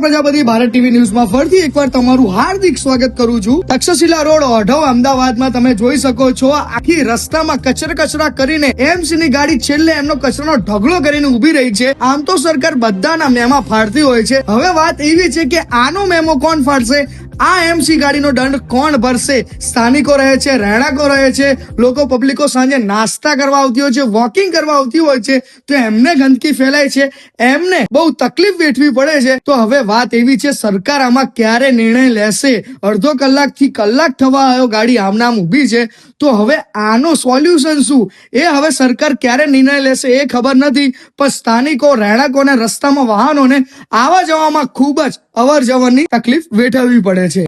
Prajapati Bharat TV ન્યૂઝમાં ફરીથી એકવાર તમારું હાર્દિક સ્વાગત કરું છું। તક્ષશિલા રોડ ઓઢવ અમદાવાદમાં તમે જોઈ શકો છો આખી રસ્તામાં કચરા કરીને એમ્સ ની ગાડી છેલ્લે એમનો કચરાનો ઢગલો કરીને ઉભી રહી છે। આમ તો સરકાર બધાના મેમા ફાડતી હોય છે, હવે વાત એવી છે કે આનો મેમો કોણ ફાડશે, આ એમસી ગાડીનો દંડ કોણ ભરશે? સ્થાનિકો રહે છે, રહેણાંકો રહે છે, લોકો પબ્લિકો સાંજે નાસ્તા કરવા આવતી હોય છે, વોકિંગ કરવા આવતી હોય છે, તો એમને ગંદકી ફેલાય છે, એમને બહુ તકલીફ વેઠવી પડે છે। તો હવે વાત એવી છે, સરકાર આમાં ક્યારે નિર્ણય લેશે? અડધો કલાકથી કલાક થવા આવ્યો ગાડી આમનામ ઊભી છે, તો હવે આનો સોલ્યુશન શું? એ હવે સરકાર ક્યારે નિર્ણય લેશે એ ખબર નથી, પણ સ્થાનિકો રહેણાંકોને રસ્તામાં વાહનોને આવવા જવામાં ખૂબ જ અવર જવરની તકલીફ વેઠવવી પડે છે।